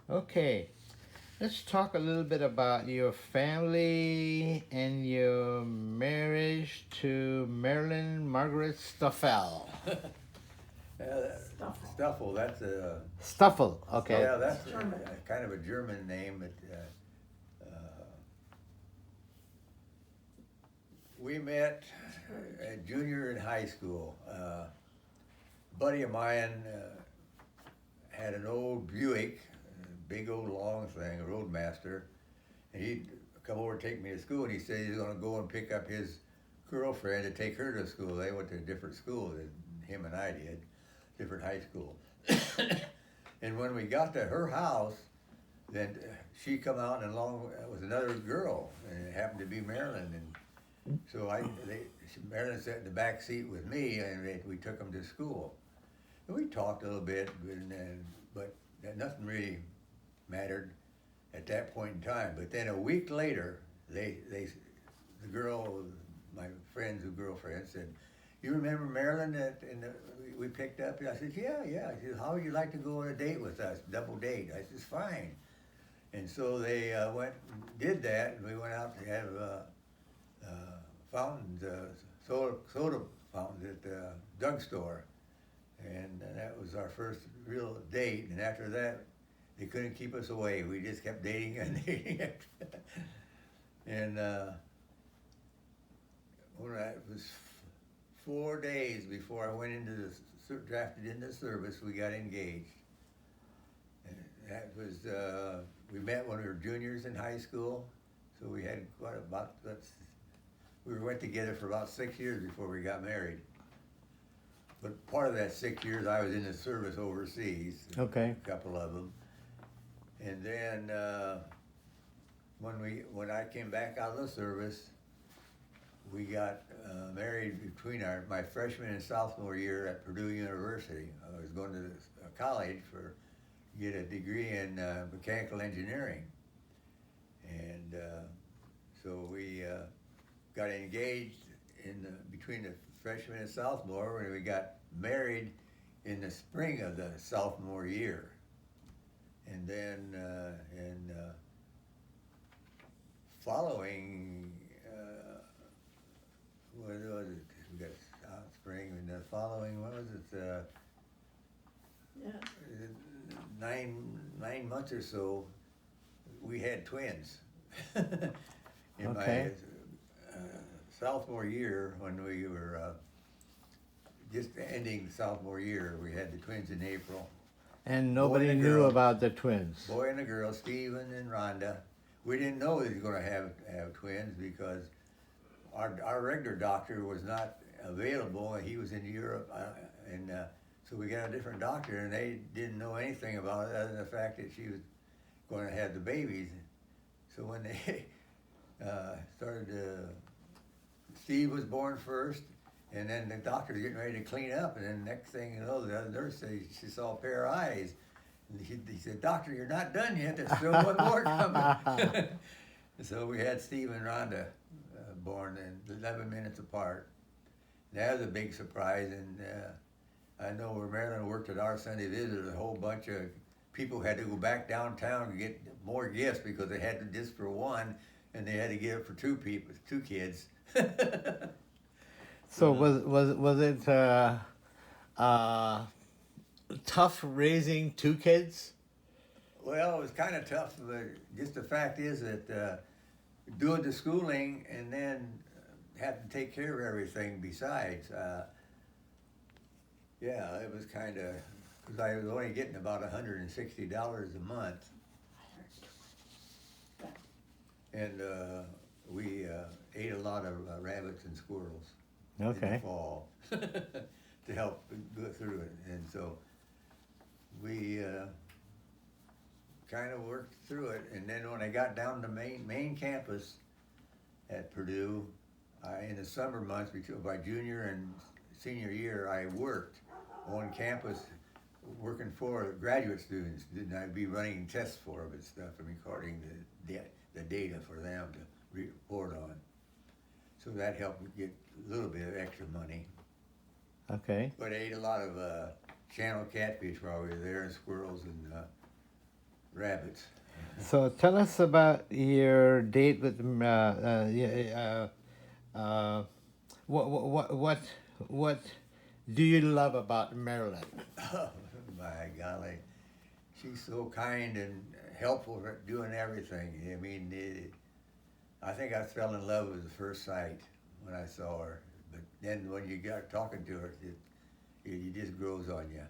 Okay, let's talk a little bit about your family and your marriage to Marilyn Margaret Stoffel. Stuffle, that's a Stoffel, okay. yeah, that's kind of a German name. We met at junior in high school. Buddy of mine had an old Buick, a big old long thing, a Roadmaster, and he'd come over and take me to school. And he said he's going to go and pick up his girlfriend to take her to school. They went to a different school than him and I did, different high school. And when we got to her house, then she come out and along with another girl, and it happened to be Marilyn. And so Marilyn sat in the back seat with me, and we took them to school. And we talked a little bit, but nothing really mattered at that point in time. But then a week later, the girl, my friend's girlfriend, said, "You remember Marilyn that we picked up?" I said, "Yeah, yeah." She said, "How would you like to go on a date with us, double date?" I said, "Fine." And so they went and did that, and we went out to have uh, fountains, soda fountains at the drugstore. And that was our first real date. And after that, they couldn't keep us away. We just kept dating and dating. And when it was 4 days before I went into drafted into service, we got engaged. And that was we met when we were juniors in high school. So we had we went together for about 6 years before we got married. But part of that 6 years, I was in the service overseas. Okay. A couple of them, and then when I came back out of the service, we got married between my freshman and sophomore year at Purdue University. I was going to college for get a degree in mechanical engineering, and so we got engaged between the freshman and sophomore, and we got married in the spring of the sophomore year. And then following, what was it? We got spring, and the following, what was it? Yeah. 9 months or so, we had twins. In Okay. my sophomore year, when we were just ending sophomore year, we had the twins in April. And Boy nobody and a knew girl. about the twins. Boy and a girl, Stephen and Rhonda. We didn't know he was going to have twins because our regular doctor was not available, and he was in Europe, and so we got a different doctor, and they didn't know anything about it other than the fact that she was going to have the babies. So when they started Steve was born first, and then the doctor's getting ready to clean up, and then next thing you know, the other nurse said she saw a pair of eyes. And he said, "Doctor, you're not done yet. There's still one more coming." So we had Steve and Rhonda born in 11 minutes apart. That was a big surprise, and I know where Marilyn worked at our Sunday Visit, a whole bunch of people had to go back downtown to get more gifts because they had to just for one, and they had to get it for two kids. So was it uh, tough raising two kids? Well, it was kind of tough, but just the fact is that doing the schooling and then have to take care of everything besides. Yeah, it was kind of, because I was only getting about $160 a month, and we ate a lot of rabbits and squirrels in the Okay. fall to help go through it. And so we kind of worked through it. And then when I got down to main campus at Purdue, in the summer months between my junior and senior year, I worked on campus working for graduate students. Then I'd be running tests for them and stuff and recording the data for them to report on. So that helped me get a little bit of extra money. Okay. But I ate a lot of channel catfish while we were there, and squirrels and rabbits. So tell us about your date with what do you love about Marilyn? Oh, my golly, she's so kind and helpful at doing everything. I mean, I think I fell in love at the first sight when I saw her. But then when you got talking to her, it just grows on you.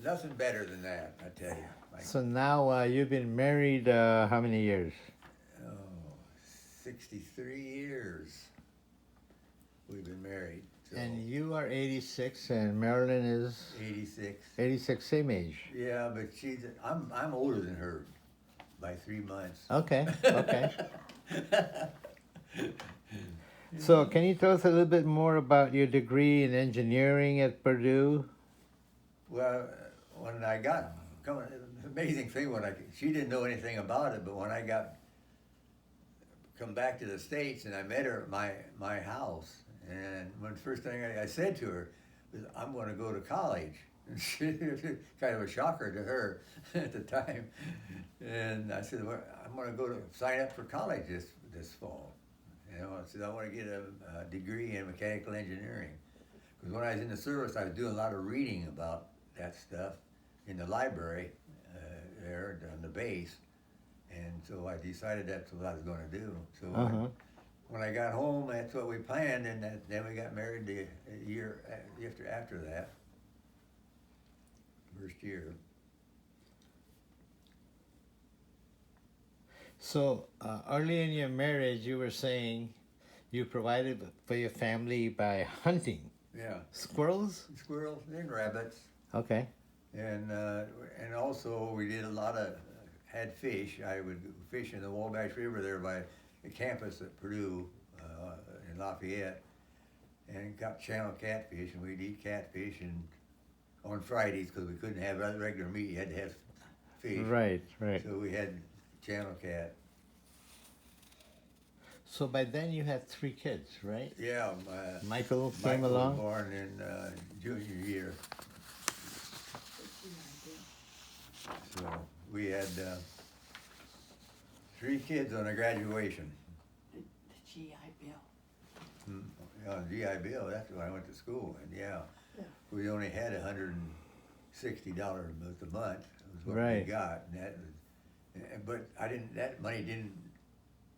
Nothing better than that, I tell you. Like, So now you've been married how many years? oh, 63 years we've been married. So And you are 86 and Marilyn is 86. 86, same age. Yeah, but I'm older than her by 3 months. Okay, okay. So can you tell us a little bit more about your degree in engineering at Purdue? Well, when I got coming, amazing thing she didn't know anything about it, but when I come back to the States and I met her at my house, and when the first thing I said to her was, "I'm going to go to college." Kind of a shocker to her at the time, and I said, "Well, I'm going to go to sign up for college this fall." You know, I said, "I want to get a degree in mechanical engineering." Because when I was in the service, I was doing a lot of reading about that stuff in the library there on the base, and so I decided that's what I was going to do. So when I got home, that's what we planned, and then we got married a year after that, first year. So early in your marriage, you were saying you provided for your family by hunting Yeah, squirrels. squirrels and rabbits, Okay. and also we did a lot of had fish. I would fish in the Wabash River there by the campus at Purdue in Lafayette, and got channel catfish, and we'd eat catfish and on Fridays because we couldn't have regular meat. You had to have fish. Right, right. So we had channel cat. So by then you had 3 kids, right? Yeah, Michael came Michael along. was born in junior year. So we had 3 kids on a graduation. The GI Bill. On GI Bill, that's when I went to school, and Yeah. we only had $160 a month. Was what Right. we got, but I didn't. That money didn't.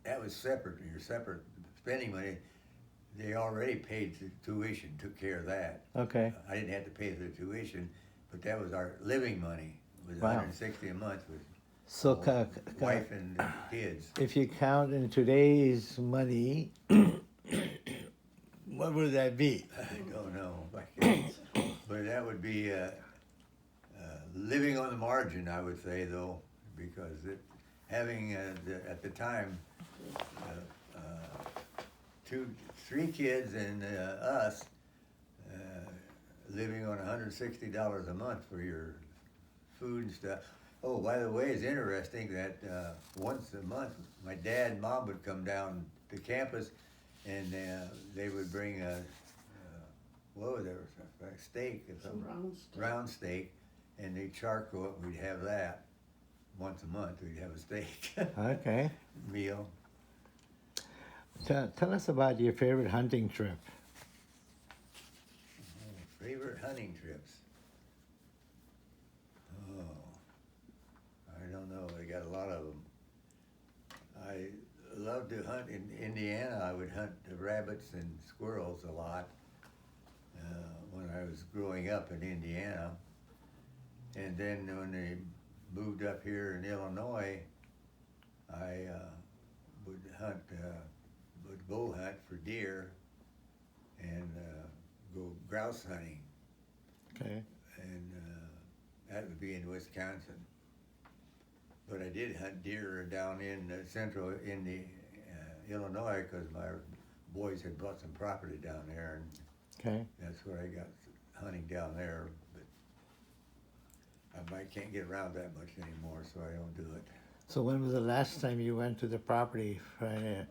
That was separate. Your separate spending money. They already paid the tuition, took care of that. Okay. I didn't have to pay for the tuition, but that was our living money. It was Wow. $160 a month with So wife and kids. if you count in today's money, what would that be? I don't know, but that would be living on the margin, I would say, though, because having at the time 3 kids and us living on $160 a month for your food and stuff. Oh, by the way, it's interesting that once a month, my dad and mom would come down to campus, and they would bring what was it, a steak or something, round steak, and they charcoal it. We'd have that once a month. We'd have a steak Okay. meal. Tell us about your favorite hunting trip. Favorite hunting trips? Oh, I don't know. I got a lot of them. I love to hunt in Indiana. I would hunt the rabbits and squirrels a lot when I was growing up in Indiana. And then when they moved up here in Illinois, I would bow hunt for deer and go grouse hunting. Okay. And that would be in Wisconsin. But I did hunt deer down in central Illinois because my boys had bought some property down there, and Okay. that's where I got hunting down there. But I can't get around that much anymore, so I don't do it. So when was the last time you went to the property?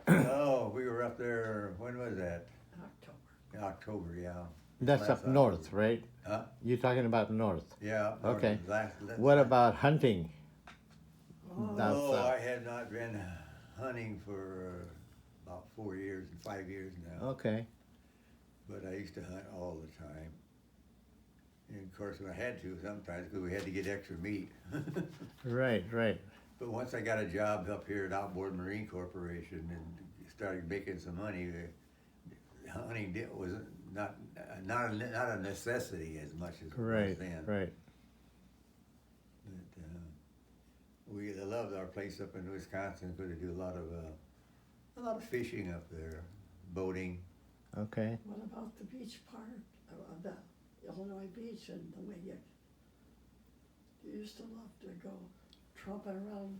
Oh, we were up there, when was that? October. In October, yeah. That's Last up time. north, right? Huh? You're talking about north. Yeah. Okay. Last What time. about hunting? Oh, Down Oh, south. I have not been hunting for about 4 years and 5 years now. Okay. But I used to hunt all the time. And of course, I had to sometimes because we had to get extra meat. Right, right. But once I got a job up here at Outboard Marine Corporation and started making some money, hunting was not a necessity as much as it Right, was then. right. But we loved our place up in Wisconsin because they do a lot of fishing up there, boating. Okay. what about the beach part of the Illinois beach and the way you used to love to go tromping around